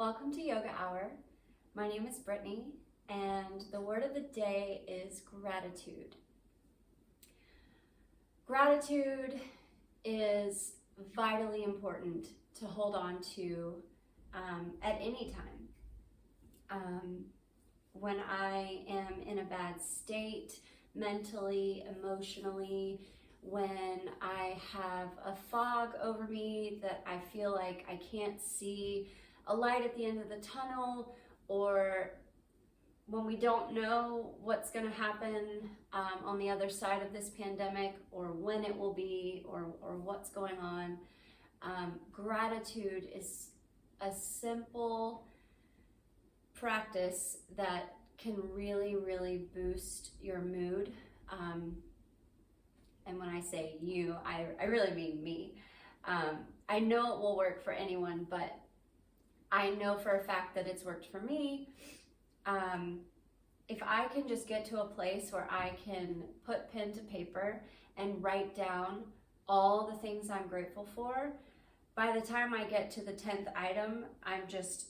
Welcome to Yoga Hour. My name is Brittany, and the word of the day is gratitude. Gratitude is vitally important to hold on to at any time. When I am in a bad state, mentally, emotionally, when I have a fog over me that I feel like I can't see a light at the end of the tunnel, or when we don't know what's going to happen on the other side of this pandemic, or when it will be, or what's going on, gratitude is a simple practice that can really boost your mood. And when I say you, I really mean me. I know it will work for anyone, but I know for a fact that it's worked for me. If I can just get to a place where I can put pen to paper and write down all the things I'm grateful for, by the time I get to the 10th item, I'm just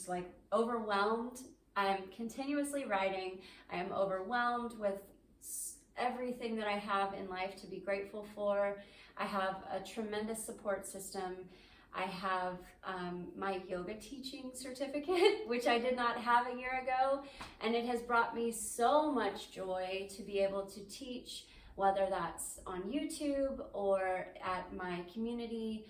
like overwhelmed. I'm continuously writing. I am overwhelmed with everything that I have in life to be grateful for. I have a tremendous support system. I have my yoga teaching certificate, which I did not have a year ago, and it has brought me so much joy to be able to teach, whether that's on YouTube or at my community.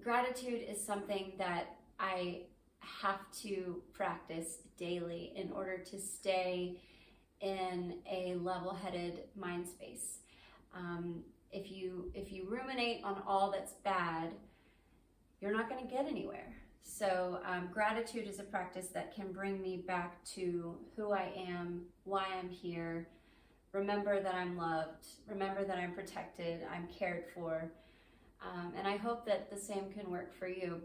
Gratitude is something that I have to practice daily in order to stay in a level-headed mind space. If you ruminate on all that's bad, you're not going to get anywhere. So gratitude is a practice that can bring me back to who I am, why I'm here. Remember that I'm loved. Remember that I'm protected. I'm cared for. And I hope that the same can work for you.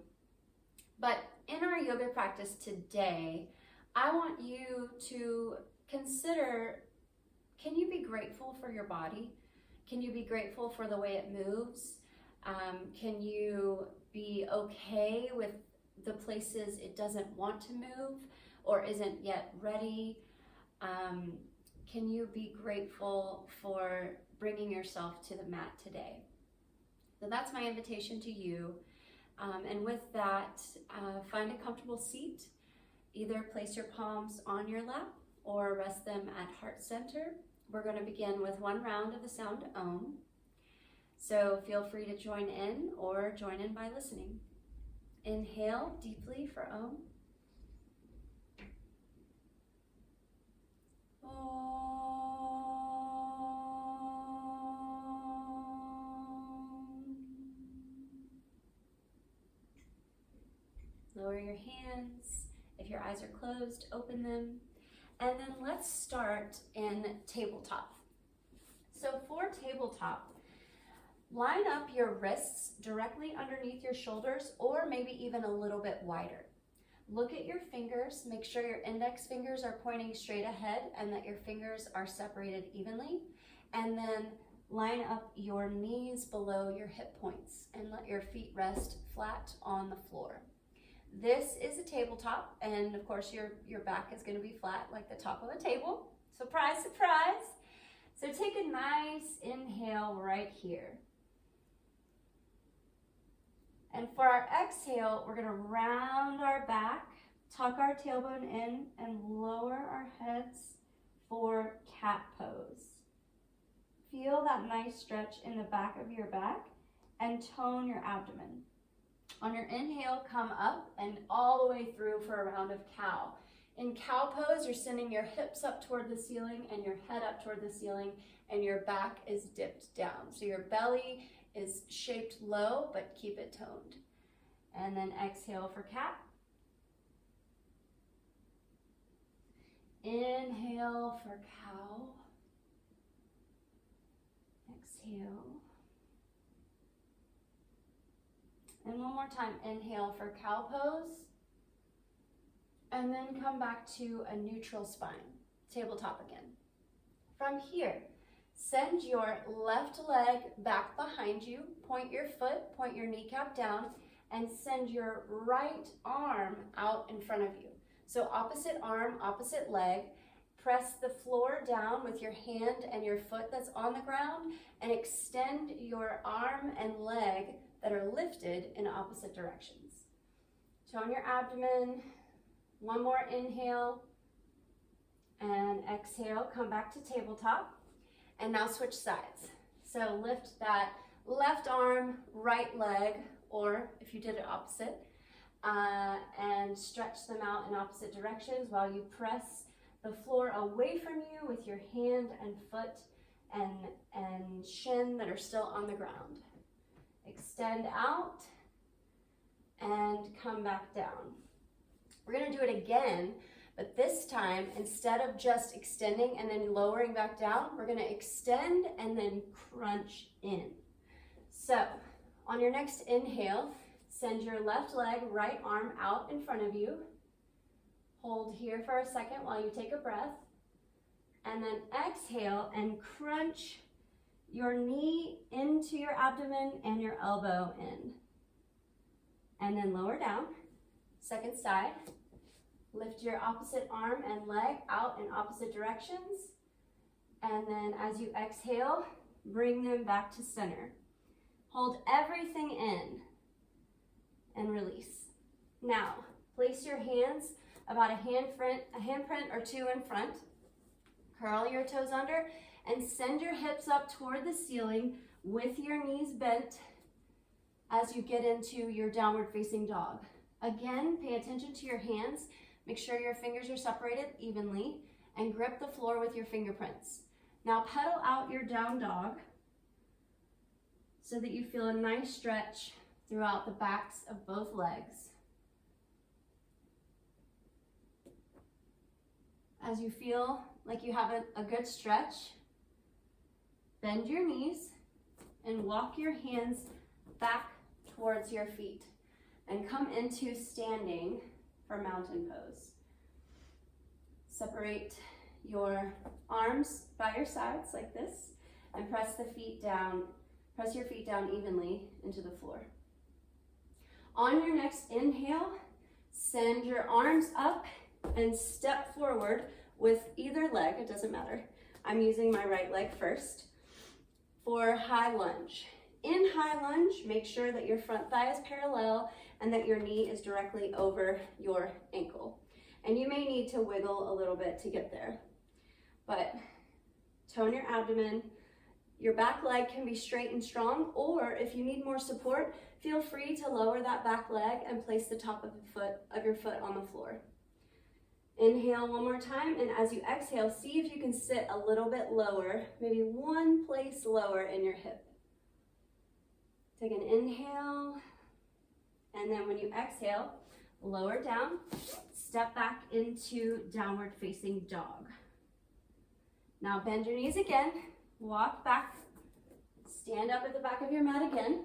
But in our yoga practice today, I want you to consider, can you be grateful for your body? Can you be grateful for the way it moves? Can you be okay with the places it doesn't want to move or isn't yet ready? Can you be grateful for bringing yourself to the mat today? So that's my invitation to you. And with that, find a comfortable seat. Either place your palms on your lap or rest them at heart center. We're going to begin with one round of the sound Om. So feel free to join in or join in by listening. Inhale deeply for Om. Lower your hands. If your eyes are closed, open them. And then let's start in tabletop. So for tabletop, line up your wrists directly underneath your shoulders, or maybe even a little bit wider. Look at your fingers. Make sure your index fingers are pointing straight ahead and that your fingers are separated evenly. And then line up your knees below your hip points and let your feet rest flat on the floor. This is a tabletop, and of course your back is going to be flat like the top of a table. Surprise, surprise. So take a nice inhale right here. And for our exhale, we're going to round our back, tuck our tailbone in, and lower our heads for cat pose. Feel that nice stretch in the back of your back and tone your abdomen. On your inhale, come up and all the way through for a round of cow. In cow pose, you're sending your hips up toward the ceiling and your head up toward the ceiling, and your back is dipped down. So your belly is shaped low, but keep it toned. And then exhale for cat. Inhale for cow. Exhale. And one more time, inhale for cow pose. And then come back to a neutral spine, tabletop again. From here, send your left leg back behind you, point your foot, point your kneecap down, and send your right arm out in front of you. So opposite arm, opposite leg. Press the floor down with your hand and your foot that's on the ground and extend your arm and leg that are lifted in opposite directions. Tone your abdomen. One more inhale and exhale. Come back to tabletop. And now switch sides. So lift that left arm, right leg, or if you did it opposite, and stretch them out in opposite directions while you press the floor away from you with your hand and foot and shin that are still on the ground. Extend out and come back down. We're going to do it again, but this time, instead of just extending and then lowering back down, we're going to extend and then crunch in. So on your next inhale, send your left leg, right arm out in front of you. Hold here for a second while you take a breath. And then exhale and crunch your knee into your abdomen and your elbow in. And then lower down. Second side. Lift your opposite arm and leg out in opposite directions. And then as you exhale, bring them back to center. Hold everything in and release. Now, place your hands about a handprint or two in front. Curl your toes under and send your hips up toward the ceiling with your knees bent as you get into your downward facing dog. Again, pay attention to your hands. Make sure your fingers are separated evenly and grip the floor with your fingerprints. Now pedal out your down dog so that you feel a nice stretch throughout the backs of both legs. As you feel like you have a good stretch, bend your knees and walk your hands back towards your feet and come into standing for mountain pose. Separate your arms by your sides like this and press your feet down evenly into the floor. On your next inhale, send your arms up and step forward with either leg, it doesn't matter. I'm using my right leg first for high lunge. In high lunge, make sure that your front thigh is parallel and that your knee is directly over your ankle. And you may need to wiggle a little bit to get there. But tone your abdomen. Your back leg can be straight and strong, or if you need more support, feel free to lower that back leg and place the top of your foot on the floor. Inhale one more time, and as you exhale, see if you can sit a little bit lower, maybe one place lower in your hip. Take an inhale, and then when you exhale, lower down, step back into downward facing dog. Now bend your knees again, walk back, stand up at the back of your mat again.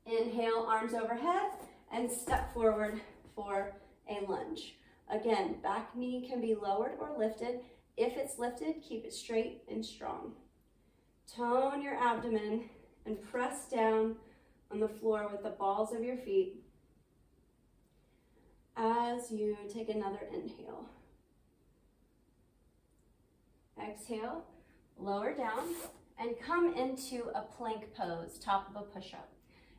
Inhale, arms overhead, and step forward for a lunge. Again, back knee can be lowered or lifted. If it's lifted, keep it straight and strong. Tone your abdomen and press down on the floor with the balls of your feet as you take another inhale. Exhale, lower down, and come into a plank pose, top of a push-up.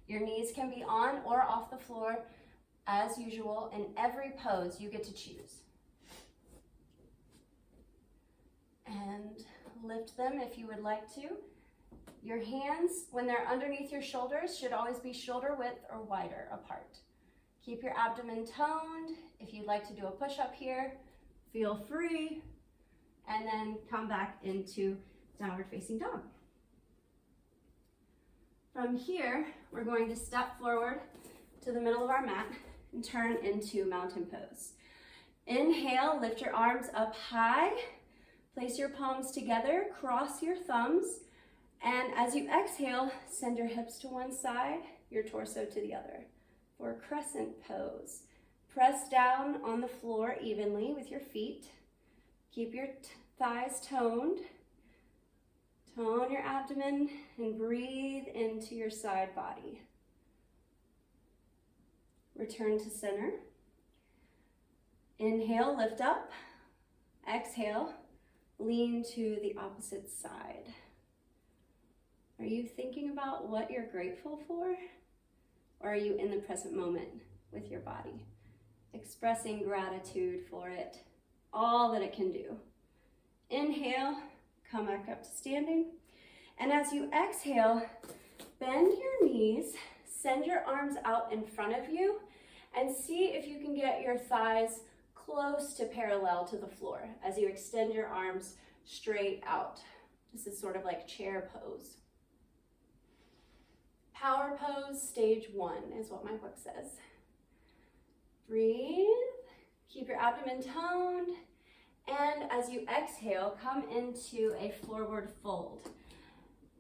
Your knees can be on or off the floor as usual. In every pose, you get to choose. And lift them if you would like to. Your hands, when they're underneath your shoulders, should always be shoulder width or wider apart. Keep your abdomen toned. If you'd like to do a push-up here, feel free. And then come back into downward facing dog. From here, we're going to step forward to the middle of our mat and turn into mountain pose. Inhale, lift your arms up high, place your palms together, cross your thumbs, and as you exhale, send your hips to one side, your torso to the other for crescent pose. Press down on the floor evenly with your feet. Keep your thighs toned. Tone your abdomen and breathe into your side body. Return to center. Inhale, lift up. Exhale, lean to the opposite side. Are you thinking about what you're grateful for? Or are you in the present moment with your body, expressing gratitude for it, all that it can do? Inhale, come back up to standing. And as you exhale, bend your knees, send your arms out in front of you, and see if you can get your thighs close to parallel to the floor as you extend your arms straight out. This is sort of like chair pose. Power pose, stage 1 is what my book says. Breathe, keep your abdomen toned, and as you exhale, come into a forward fold.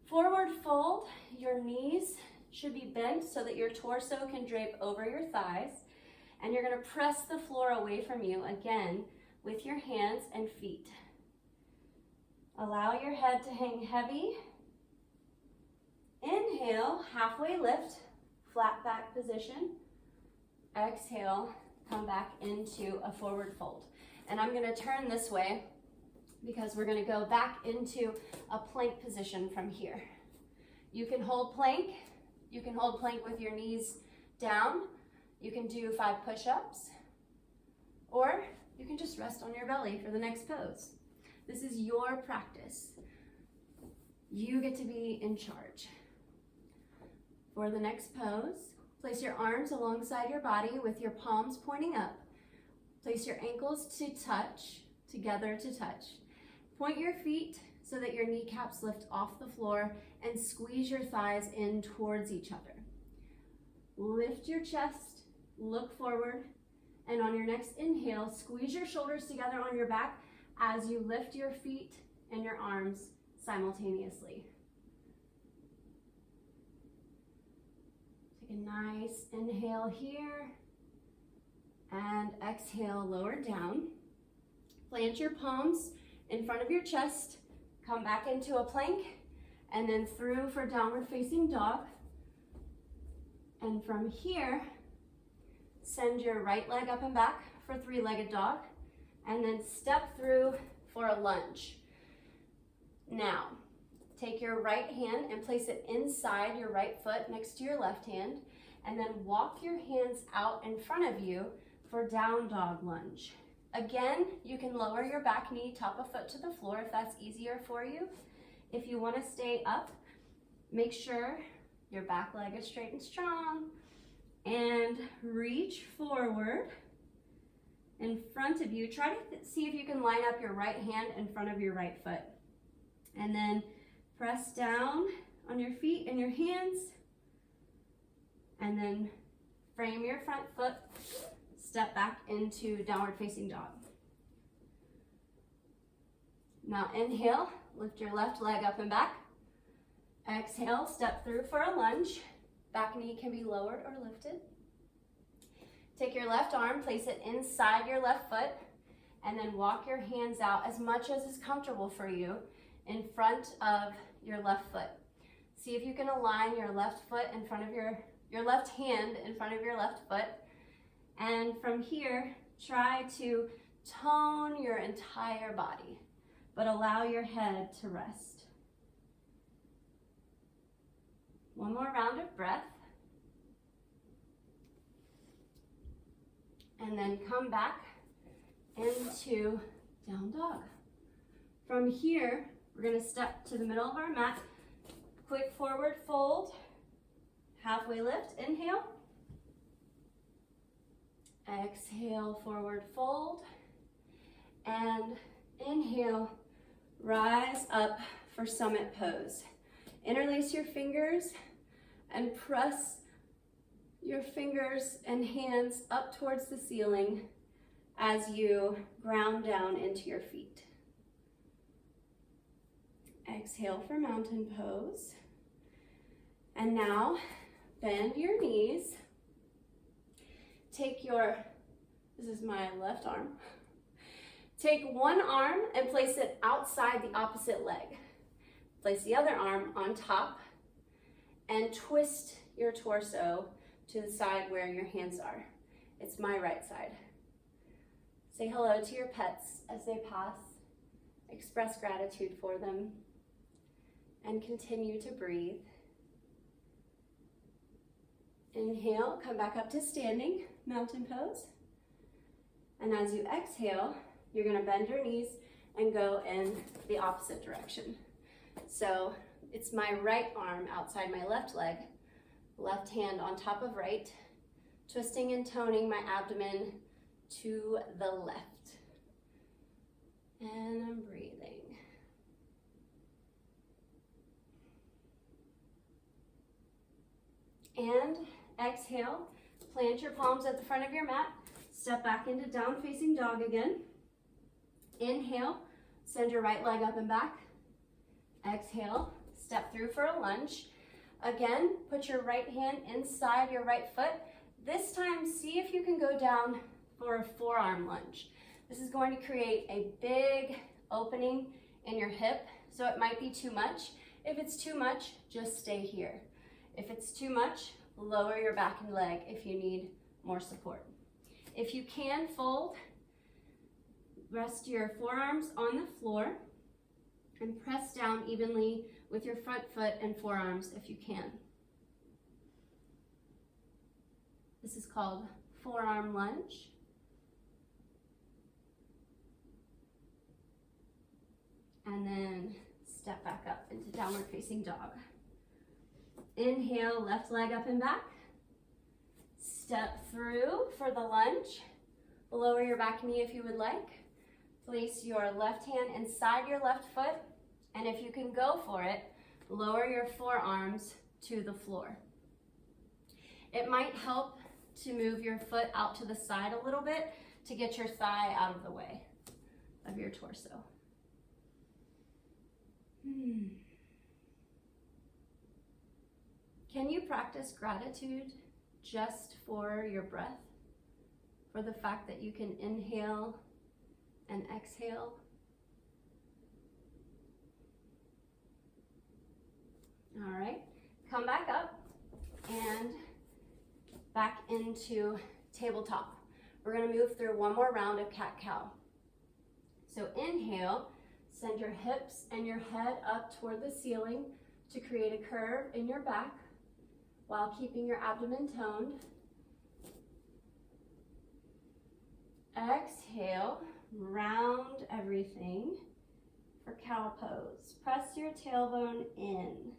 Forward fold, your knees should be bent so that your torso can drape over your thighs, and you're going to press the floor away from you again with your hands and feet. Allow your head to hang heavy. Inhale, halfway lift, flat back position. Exhale, come back into a forward fold. And I'm going to turn this way because we're going to go back into a plank position from here. You can hold plank. You can hold plank with your knees down. You can do 5 push-ups, or you can just rest on your belly for the next pose. This is your practice. You get to be in charge. For the next pose, place your arms alongside your body with your palms pointing up. Place your ankles to touch, together to touch. Point your feet so that your kneecaps lift off the floor and squeeze your thighs in towards each other. Lift your chest, look forward, and on your next inhale, squeeze your shoulders together on your back as you lift your feet and your arms simultaneously. Take a nice inhale here, and exhale, lower down. Plant your palms in front of your chest, come back into a plank, and then through for downward facing dog. And from here, send your right leg up and back for 3-legged dog, and then step through for a lunge. Now, take your right hand and place it inside your right foot next to your left hand, and then walk your hands out in front of you for down dog lunge. Again, you can lower your back knee, top of foot to the floor if that's easier for you. If you want to stay up, make sure your back leg is straight and strong, and reach forward in front of you. Try to see if you can line up your right hand in front of your right foot, and then press down on your feet and your hands, and then frame your front foot, step back into downward facing dog. Now inhale, lift your left leg up and back. Exhale, step through for a lunge. Back knee can be lowered or lifted. Take your left arm, place it inside your left foot, and then walk your hands out as much as is comfortable for you in front of your left foot. See if you can align your left foot in front of your left hand in front of your left foot. And from here, try to tone your entire body, but allow your head to rest. One more round of breath. And then come back into down dog. From here, we're going to step to the middle of our mat. Quick forward fold. Halfway lift. Inhale. Exhale, forward fold. And inhale, rise up for summit pose. Interlace your fingers and press your fingers and hands up towards the ceiling as you ground down into your feet. Exhale for mountain pose. And now bend your knees. This is my left arm. Take one arm and place it outside the opposite leg. Place the other arm on top and twist your torso to the side where your hands are. It's my right side. Say hello to your pets as they pass. Express gratitude for them. And continue to breathe. Inhale, come back up to standing, mountain pose. And as you exhale, you're gonna bend your knees and go in the opposite direction. So it's my right arm outside my left leg, left hand on top of right, twisting and toning my abdomen to the left. And I'm breathing. And exhale, plant your palms at the front of your mat, step back into down facing dog again. Inhale, send your right leg up and back. Exhale, step through for a lunge. Again, put your right hand inside your right foot. This time, see if you can go down for a forearm lunge. This is going to create a big opening in your hip, so it might be too much. If it's too much, just stay here. If it's too much, lower your back and leg if you need more support. If you can fold, rest your forearms on the floor and press down evenly with your front foot and forearms if you can. This is called forearm lunge. And then step back up into downward facing dog. Inhale, left leg up and back. Step through for the lunge. Lower your back knee if you would like. Place your left hand inside your left foot, and if you can go for it, lower your forearms to the floor. It might help to move your foot out to the side a little bit to get your thigh out of the way of your torso. Can you practice gratitude just for your breath? For the fact that you can inhale and exhale? All right, come back up and back into tabletop. We're gonna move through one more round of cat-cow. So inhale, send your hips and your head up toward the ceiling to create a curve in your back while keeping your abdomen toned. Exhale, round everything for cow pose. Press your tailbone in.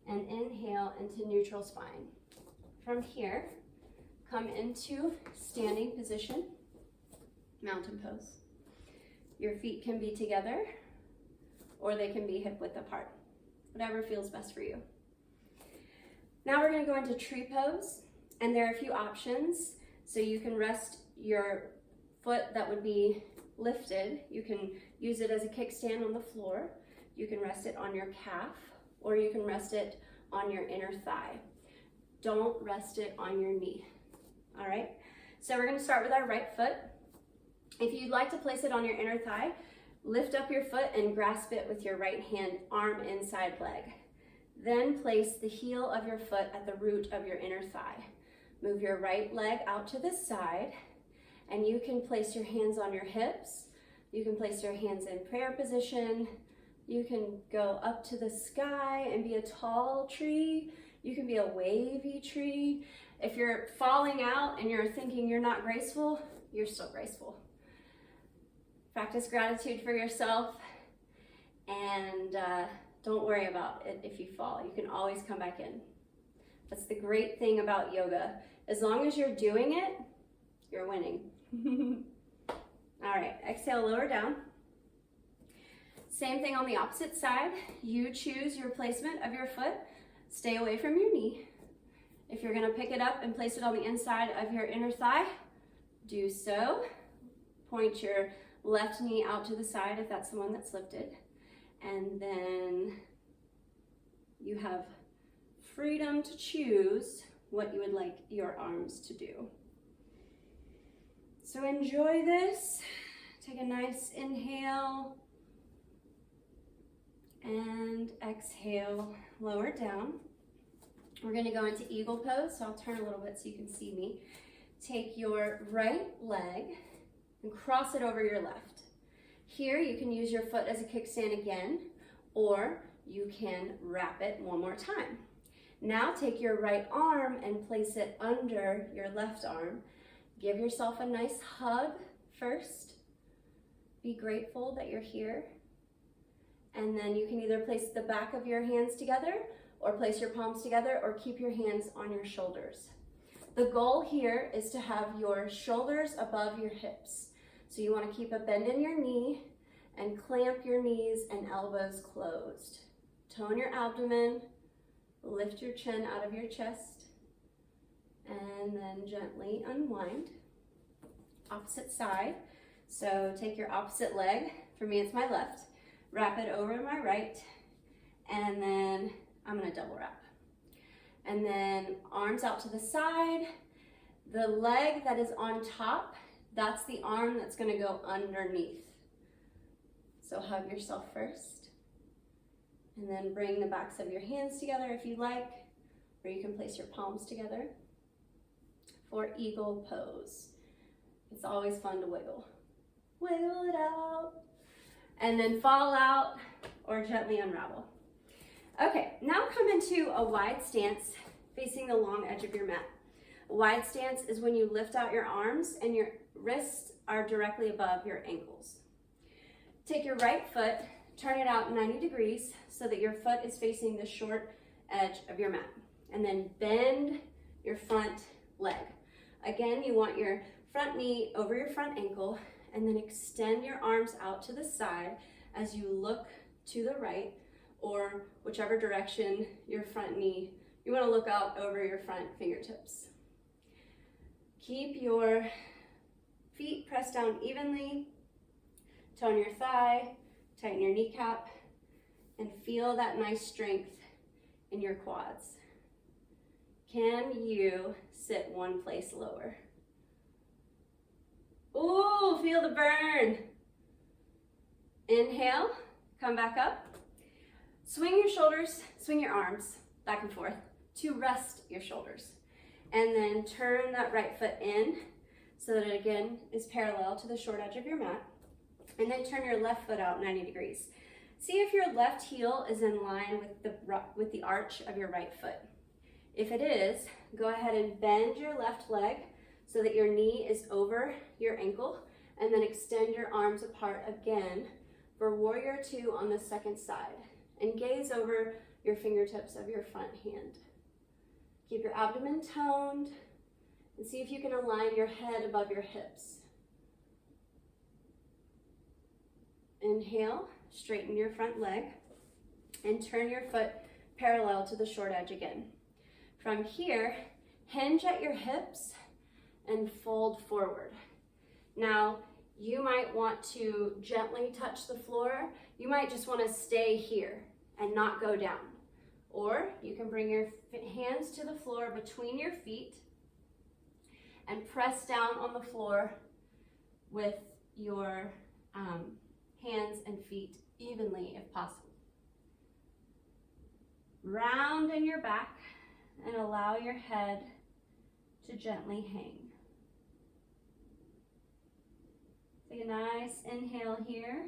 And inhale into neutral spine. From here, come into standing position, mountain pose. Your feet can be together or they can be hip width apart, whatever feels best for you. Now we're going to go into tree pose, and there are a few options. So you can rest your foot that would be lifted. You can use it as a kickstand on the floor. You can rest it on your calf, or you can rest it on your inner thigh. Don't rest it on your knee. All right, so we're going to start with our right foot. If you'd like to place it on your inner thigh, lift up your foot and grasp it with your right hand, arm inside leg. Then place the heel of your foot at the root of your inner thigh. Move your right leg out to the side, and you can place your hands on your hips. You can place your hands in prayer position. You can go up to the sky and be a tall tree. You can be a wavy tree. If you're falling out and you're thinking you're not graceful, you're still graceful. Practice gratitude for yourself, and don't worry about it if you fall. You can always come back in. That's the great thing about yoga. As long as you're doing it, you're winning. All right, exhale, lower down. Same thing on the opposite side. You choose your placement of your foot. Stay away from your knee. If you're gonna pick it up and place it on the inside of your inner thigh, do so. Point your left knee out to the side if that's the one that's lifted. And then you have freedom to choose what you would like your arms to do. So enjoy this. Take a nice inhale and exhale, lower down. We're gonna go into eagle pose, so I'll turn a little bit so you can see me. Take your right leg and cross it over your left. Here you can use your foot as a kickstand again, or you can wrap it one more time. Now take your right arm and place it under your left arm. Give yourself a nice hug first. Be grateful that you're here. And then you can either place the back of your hands together or place your palms together or keep your hands on your shoulders. The goal here is to have your shoulders above your hips. So you want to keep a bend in your knee and clamp your knees and elbows closed. Tone your abdomen, lift your chin out of your chest, and then gently unwind. Opposite side. So take your opposite leg, for me it's my left, wrap it over my right, and then I'm gonna double wrap. And then arms out to the side. The leg that is on top, that's the arm that's gonna go underneath. So hug yourself first. And then bring the backs of your hands together if you like, or you can place your palms together for eagle pose. It's always fun to wiggle. Wiggle it out. And then fall out or gently unravel. Okay, now come into a wide stance facing the long edge of your mat. A wide stance is when you lift out your arms and your wrists are directly above your ankles. Take your right foot, turn it out 90 degrees so that your foot is facing the short edge of your mat. And then bend your front leg. Again, you want your front knee over your front ankle, and then extend your arms out to the side as you look to the right or whichever direction your front knee, you want to look out over your front fingertips. Keep your feet pressed down evenly, tone your thigh, tighten your kneecap, and feel that nice strength in your quads. Can you sit one place lower? Ooh, feel the burn. Inhale, come back up. Swing your shoulders, swing your arms back and forth to rest your shoulders. And then turn that right foot in so that it again is parallel to the short edge of your mat. And then turn your left foot out 90 degrees. See if your left heel is in line with the arch of your right foot. If it is, go ahead and bend your left leg so that your knee is over your ankle, and then extend your arms apart again for warrior two on the second side. And gaze over your fingertips of your front hand. Keep your abdomen toned and see if you can align your head above your hips. Inhale, straighten your front leg and turn your foot parallel to the short edge again. From here, hinge at your hips and fold forward. Now, you might want to gently touch the floor. You might just want to stay here and not go down. Or you can bring your hands to the floor between your feet and press down on the floor with your hands and feet evenly if possible. Round in your back and allow your head to gently hang. Take a nice inhale here.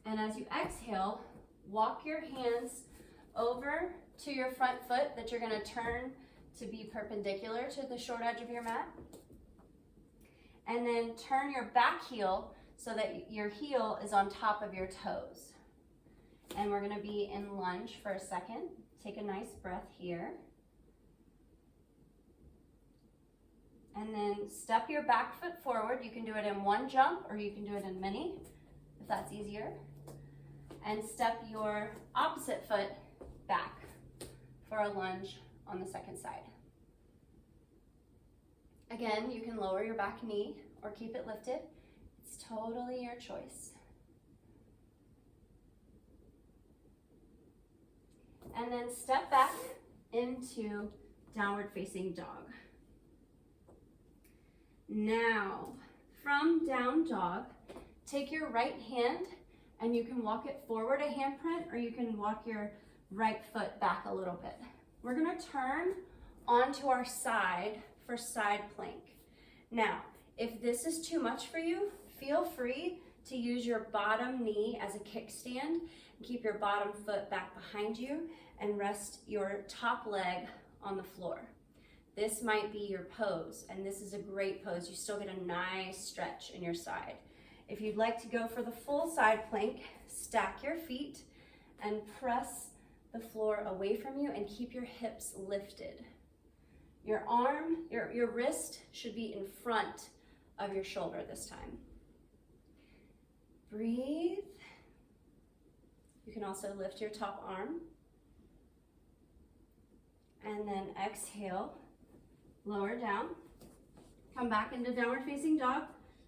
And as you exhale, walk your hands over to your front foot that you're going to turn to be perpendicular to the short edge of your mat. And then turn your back heel so that your heel is on top of your toes. And we're going to be in lunge for a second. Take a nice breath here. And then step your back foot forward. You can do it in one jump or you can do it in many, if that's easier. And step your opposite foot back for a lunge on the second side. Again, you can lower your back knee or keep it lifted. It's totally your choice. And then step back into downward facing dog. Now, from down dog, take your right hand and you can walk it forward a handprint or you can walk your right foot back a little bit. We're gonna turn onto our side for side plank. Now, if this is too much for you, feel free to use your bottom knee as a kickstand and keep your bottom foot back behind you and rest your top leg on the floor. This might be your pose, and this is a great pose. You still get a nice stretch in your side. If you'd like to go for the full side plank, stack your feet and press the floor away from you and keep your hips lifted. Your arm, your wrist should be in front of your shoulder this time. Breathe. You can also lift your top arm. And then exhale, lower down. Come back into downward facing dog.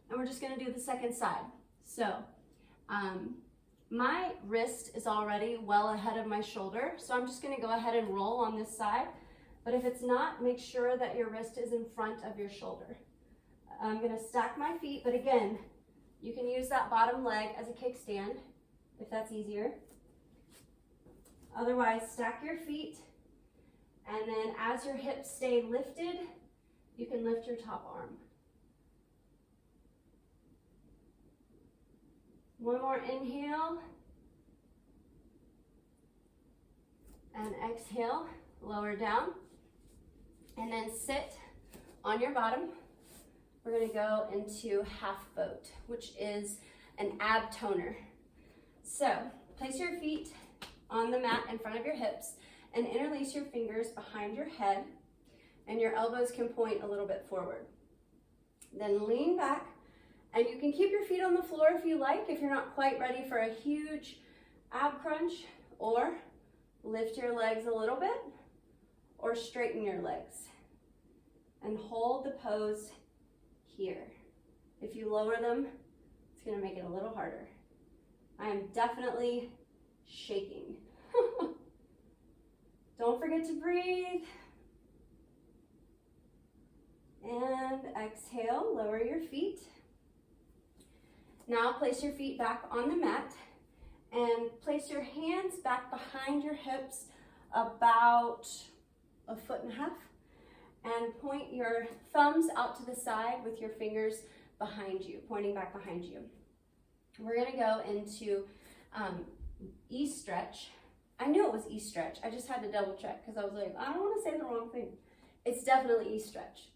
And we're just gonna do the second side. So, my wrist is already well ahead of my shoulder, so I'm just gonna go ahead and roll on this side. But if it's not, make sure that your wrist is in front of your shoulder. I'm gonna stack my feet, but again, you can use that bottom leg as a kickstand if that's easier. Otherwise, stack your feet, and then as your hips stay lifted, you can lift your top arm. One more inhale, and exhale, lower down, and then sit on your bottom. We're gonna go into half boat, which is an ab toner. So place your feet on the mat in front of your hips and interlace your fingers behind your head, and your elbows can point a little bit forward. Then lean back, and you can keep your feet on the floor if you like, if you're not quite ready for a huge ab crunch, or lift your legs a little bit, or straighten your legs. And hold the pose here. If you lower them, it's gonna make it a little harder. I am definitely shaking. Don't forget to breathe. And exhale, lower your feet. Now place your feet back on the mat and place your hands back behind your hips about 1.5 feet, and point your thumbs out to the side with your fingers behind you, pointing back behind you. We're gonna go into E-stretch. I knew it was E-stretch, I just had to double check because I was like, I don't wanna say the wrong thing. It's definitely E-stretch.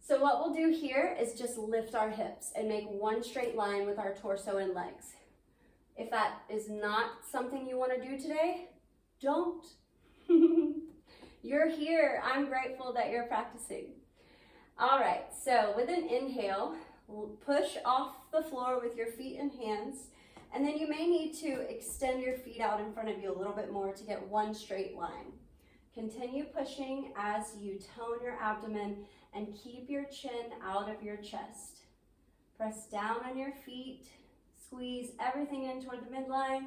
So what we'll do here is just lift our hips and make one straight line with our torso and legs. If that is not something you want to do today, don't. You're here. I'm grateful that you're practicing. All right, so with an inhale, we'll push off the floor with your feet and hands, and then you may need to extend your feet out in front of you a little bit more to get one straight line. Continue pushing as you tone your abdomen and keep your chin out of your chest. Press down on your feet, squeeze everything in toward the midline,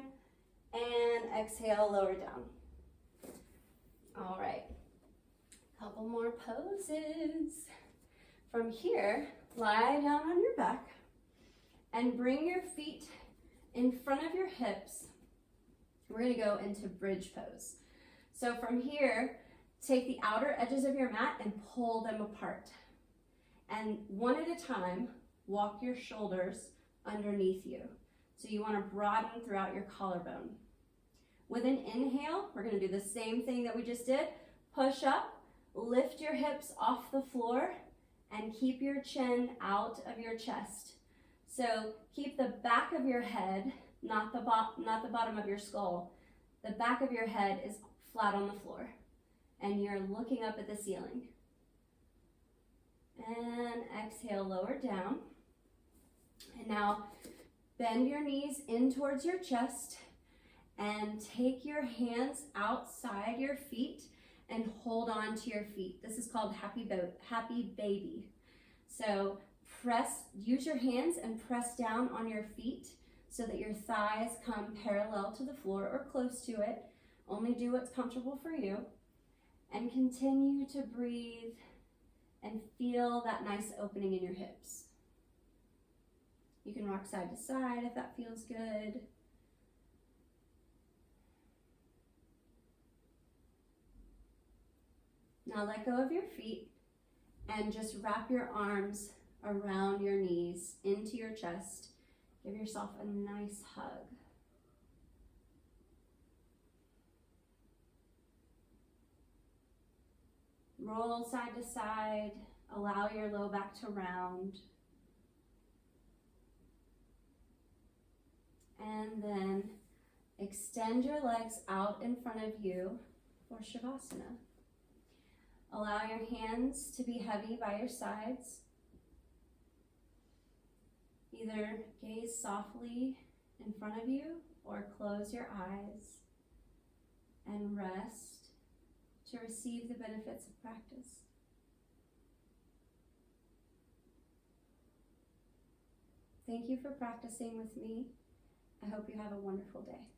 and exhale, lower down. All right, couple more poses. From here, lie down on your back and bring your feet in front of your hips. We're gonna go into bridge pose. So from here, take the outer edges of your mat and pull them apart. And one at a time, walk your shoulders underneath you. So you want to broaden throughout your collarbone. With an inhale, we're going to do the same thing that we just did. Push up, lift your hips off the floor, and keep your chin out of your chest. So keep the back of your head, not the bottom of your skull. The back of your head is flat on the floor, and you're looking up at the ceiling. And exhale, lower down. And now bend your knees in towards your chest and take your hands outside your feet and hold on to your feet. This is called happy baby. So use your hands and press down on your feet so that your thighs come parallel to the floor or close to it. Only do what's comfortable for you. And continue to breathe and feel that nice opening in your hips. You can rock side to side if that feels good. Now let go of your feet and just wrap your arms around your knees into your chest. Give yourself a nice hug. Roll side to side. Allow your low back to round. And then extend your legs out in front of you for Shavasana. Allow your hands to be heavy by your sides. Either gaze softly in front of you or close your eyes and rest to receive the benefits of practice. Thank you for practicing with me. I hope you have a wonderful day.